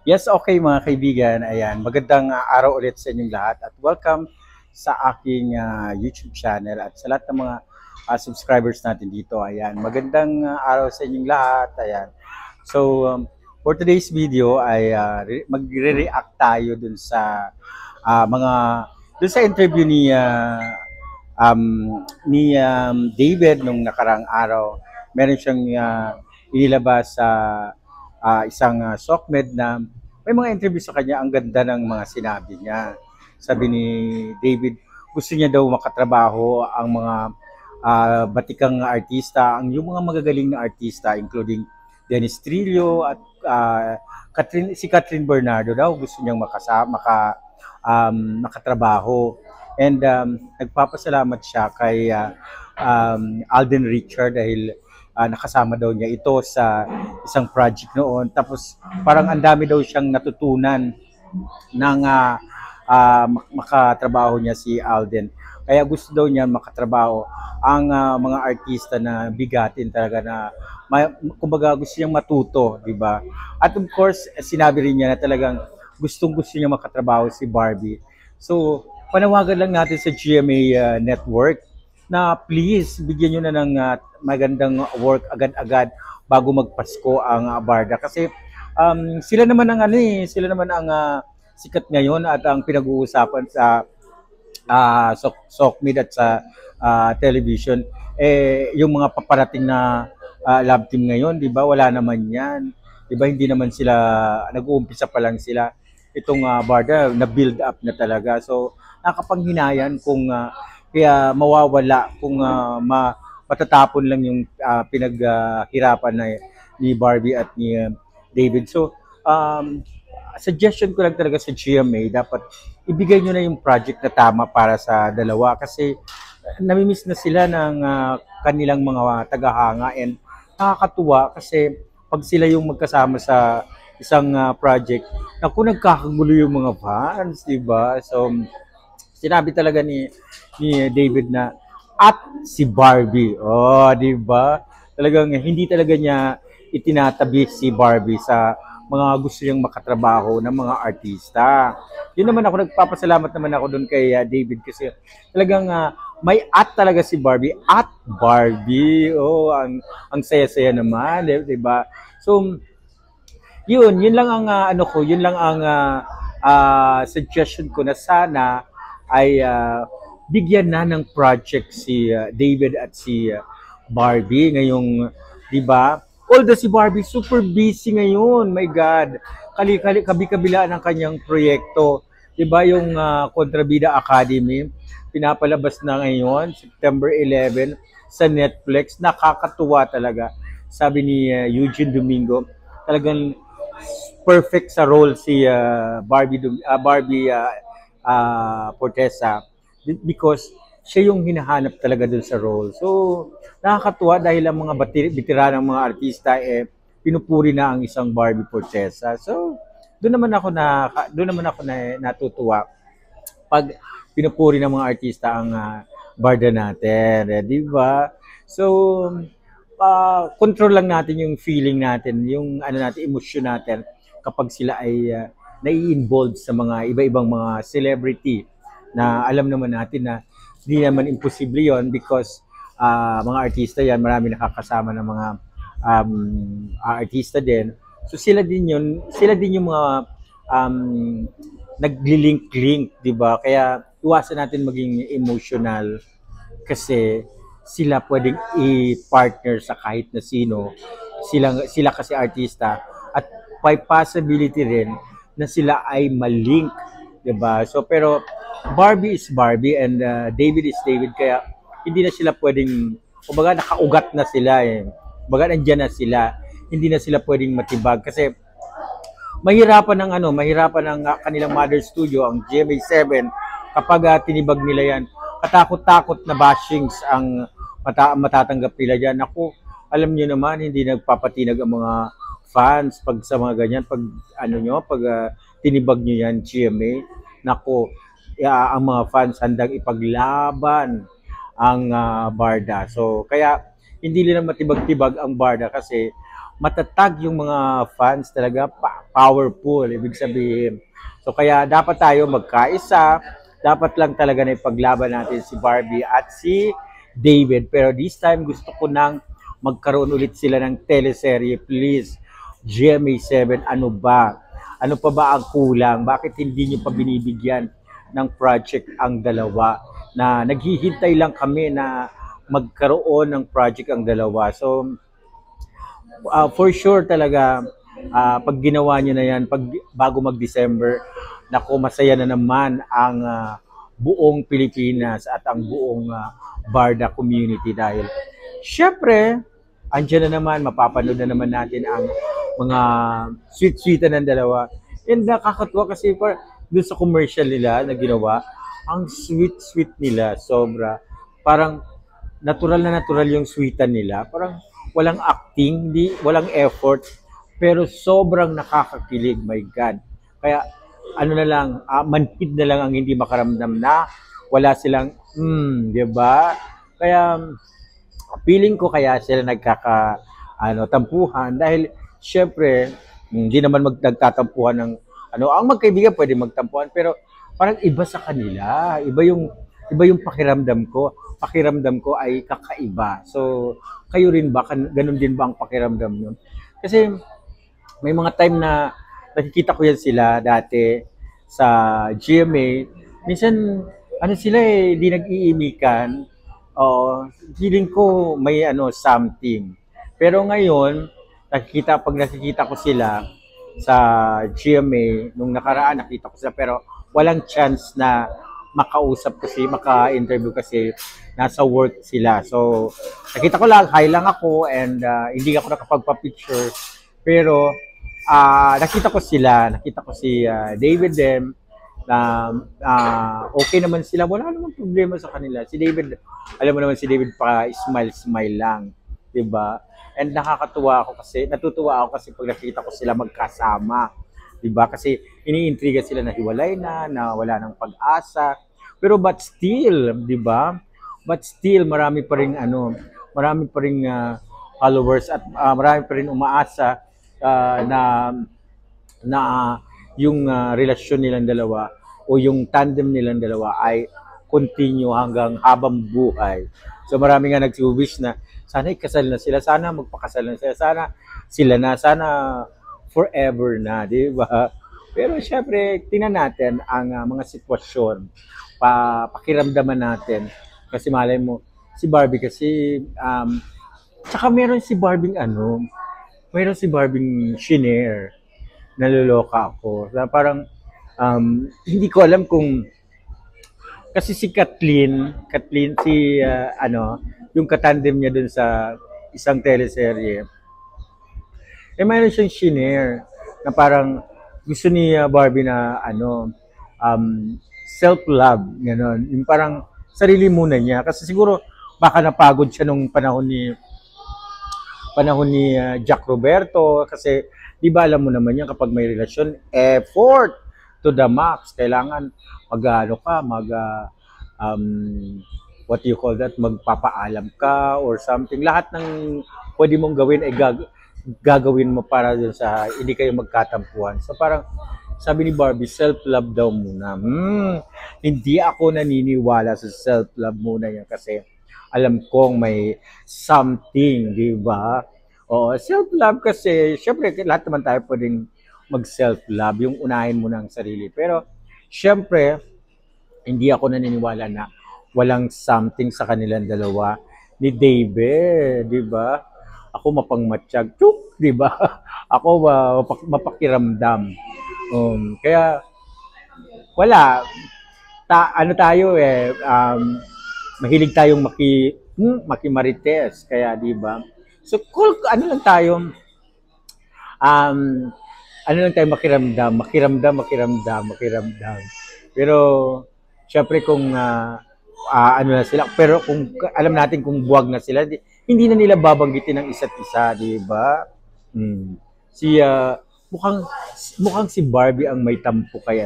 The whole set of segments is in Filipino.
Yes, okay mga kaibigan. Ayan, magandang araw ulit sa inyong lahat at welcome sa aking YouTube channel at sa lahat ng mga subscribers natin dito. Ayan, magandang araw sa inyong lahat. Ayan. So, for today's video ay magre-react tayo dun sa mga dun sa interview ni David nung nakarang araw. Meron siyang inilabas sa isang SOCMED na may mga interview sa kanya, ang ganda ng mga sinabi niya. Sabi ni David, gusto niya daw makatrabaho ang mga batikang artista, yung mga magagaling na artista, including Dennis Trillo at si Catherine Bernardo daw gusto niyang makatrabaho. And nagpapasalamat siya kay Alden Richard dahil nakasama daw niya ito sa isang project noon. Tapos parang ang dami daw siyang natutunan ng makatrabaho niya si Alden. Kaya gusto daw niya makatrabaho ang mga artista na bigatin talaga na kumbaga gusto niyang matuto, di ba? At of course, sinabi rin niya na talagang gustong-gusto niya makatrabaho si Barbie. So, panawagan lang natin sa GMA Network na please bigyan nyo na ng magandang work agad-agad bago magpasko ang Barda kasi sila naman ang sila naman ang sikat ngayon at ang pinag-uusapan sa SOCMED at sa television yung mga paparating na love team ngayon, 'di ba? Wala naman 'yan. 'Di ba? Hindi naman sila nag-uumpisa pa lang sila. Itong Barda na build up na talaga. So nakapanghinayang kung kaya mawawala kung matatapon lang yung pinaghirapan ni Barbie at ni David. So, suggestion ko lang talaga sa GMA, dapat ibigay nyo na yung project na tama para sa dalawa kasi namimiss na sila ng kanilang mga tagahanga and nakakatuwa kasi pag sila yung magkasama sa isang project, naku, nagkakagulo yung mga fans, diba? So, sinabi talaga ni David na at si Barbie. Oh, di ba? Talagang hindi talaga niya itinatabi si Barbie sa mga gusto niyang makatrabaho ng mga artista. Yun naman ako, nagpapasalamat naman ako doon kay David kasi talagang may at talaga si Barbie. At Barbie. Oh, ang saya-saya naman, di ba? So, yun lang ang yun lang ang suggestion ko na sana ay bigyan na ng project si David at si Barbie ngayong, 'di ba? Although si Barbie super busy ngayon, my God. Kabi-kabila ng kanyang proyekto, 'di ba, yung Kontrabida Academy, pinapalabas na ngayon September 11 sa Netflix. Nakakatuwa talaga. Sabi ni Eugene Domingo, talagang perfect sa role si Barbie Fortesa because siya yung hinahanap talaga dun sa role. So, nakakatuwa dahil ang mga bitiranang mga artista pinupuri na ang isang Barbie Fortesa. So, doon naman ako natutuwa pag pinupuri ng mga artista ang barda natin, di ba? So, control lang natin yung feeling natin, yung emosyon natin kapag sila ay nai-involve sa mga iba-ibang mga celebrity na alam naman natin na hindi naman imposible yon because mga artista yan, marami nakakasama ng mga artista din. So sila din yung mga nagli-link-link, di ba? Kaya iwasan natin maging emotional kasi sila pwedeng i-partner sa kahit na sino. Sila kasi artista at may possibility rin na sila ay malink, 'di ba? So pero Barbie is Barbie and David is David, kaya hindi na sila pwedeng, kumbaga nakaugat na sila Kumbaga nandiyan na sila. Hindi na sila pwedeng matibag kasi mahirapan ng kanilang mother studio, ang GMA7, kapag tinibag nila yan. Katakot-takot na bashings ang matatanggap nila diyan. Ako, alam niyo naman, hindi nagpapatinag ang mga fans pag sa mga ganyan, pag tinibag niyo yan GMA. Nako, ang mga fans handang ipaglaban ang barda. So kaya hindi nila matibag-tibag ang barda kasi matatag yung mga fans talaga. powerful, ibig sabihin. So kaya dapat tayo magkaisa, dapat lang talaga na ipaglaban natin si Barbie at si David. Pero this time gusto ko nang magkaroon ulit sila ng teleserye, please. GMA7, ano ba? Ano pa ba ang kulang? Bakit hindi nyo pa binibigyan ng project ang dalawa? Na naghihintay lang kami na magkaroon ng project ang dalawa. So, for sure talaga, pag ginawa nyo na yan, bago mag-December, naku, masaya na naman ang buong Pilipinas at ang buong Barda community dahil syempre, andyan na naman, mapapanood na naman natin ang mga sweet-sweetan ng dalawa. And nakakatuwa kasi doon sa commercial nila na ginawa, ang sweet-sweet nila, sobra. Parang natural yung sweetan nila. Parang walang acting, walang effort, pero sobrang nakakakilig, my God. Kaya ano na lang, manhid na lang ang hindi makaramdam na wala silang, di ba? Kaya feeling ko kaya sila tampuhan dahil syempre hindi naman nagtatampuhan ng ang magkaibigan pwede magtampuhan pero parang iba sa kanila, iba yung pakiramdam ko ay kakaiba. So kayo rin ba ganun din ba ang pakiramdam niyo? Kasi may mga time na nakikita ko yan sila dati sa GMA, minsan sila di nag-iimikan. Feeling ko may something. Pero ngayon, pag nakikita ko sila sa GMA, nung nakaraan nakita ko sila pero walang chance na maka-interview kasi nasa work sila. So, nakita ko lang, hi lang ako and hindi ako nakapagpa-picture. Pero nakita ko si David Dem na okay naman sila, wala namang problema sa kanila. Si David, alam mo naman si David pa smile lang, 'di ba? And natutuwa ako kasi pag nakita ko sila magkasama, 'di ba? Kasi iniintriga sila na hiwalay na wala nang pag-asa. Pero but still, 'di ba? But still marami pa ring followers at marami pa rin umaasa na yung relasyon nilang dalawa o yung tandem nilang dalawa ay continue hanggang habang buhay. So marami nga nag-wish na sana ikasal na sila, sana magpakasal na sila, sana forever na, di ba? Pero syempre, tingnan natin ang mga sitwasyon, pakiramdaman natin. Kasi malay mo, si Barbie kasi, tsaka meron si Barbie shinare. Naluloka ako. Parang hindi ko alam kung kasi si Kathleen yung katandem niya dun sa isang teleserye. Mayroon siyang shinare na parang gusto ni Barbie na self-love, gano'n. Yung parang sarili muna niya kasi siguro baka napagod siya nung panahon ni Jack Roberto kasi di ba alam mo naman yan kapag may relasyon, effort to the max. Kailangan what do you call that? Magpapaalam ka or something. Lahat ng pwede mong gawin ay gagawin mo para dun sa hindi kayo magkatampuhan. So parang sabi ni Barbie, self-love daw muna. Hindi ako naniniwala sa self-love muna yan kasi alam kong may something, di ba? Self-love kasi, syempre, lahat naman tayo pwedeng mag-self-love, yung unahin mo ng sarili. Pero, syempre, hindi ako naniniwala na walang something sa kanilang dalawa ni David, di ba? Ako mapangmatsyag, di ba? Ako mapakiramdam. Kaya, wala. Mahilig tayong makimarites, kaya di ba? So, cool, lang tayo makiramdam. Pero, syempre kung na sila, pero kung alam natin kung buwag na sila, hindi na nila babanggitin ng isa't isa, di ba? Mukhang si Barbie ang may tampo kay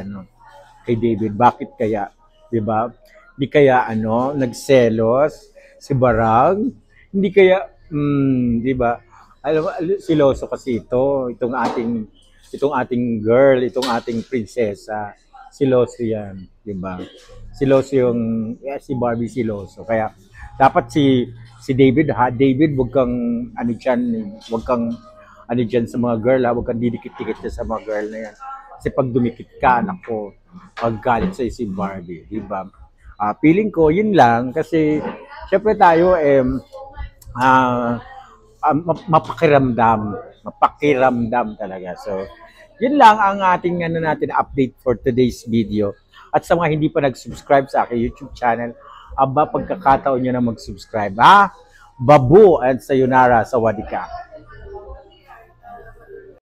David. Bakit kaya? Di ba? Hindi kaya nagselos si Barang? Hindi kaya di ba? Alam mo, siloso kasi itong ating itong ating girl, itong ating prinsesa, siloso yan, di ba? Siloso yung, si Barbie siloso. Kaya, dapat si David, David, wag kang, ano dyan, wag kang, ano dyan sa mga girl, wag kang didikit-dikit dyan sa mga girl na yan. Kasi pag dumikit ka, anak ko, maggalit sa'yo si Barbie, di ba? Feeling ko, yun lang, kasi, syempre tayo, mapakiramdam talaga. So, yun lang ang ating natin update for today's video. At sa mga hindi pa nag-subscribe sa aking YouTube channel, pagkakataon nyo na mag-subscribe, ha? Babu and sayonara sa wadika.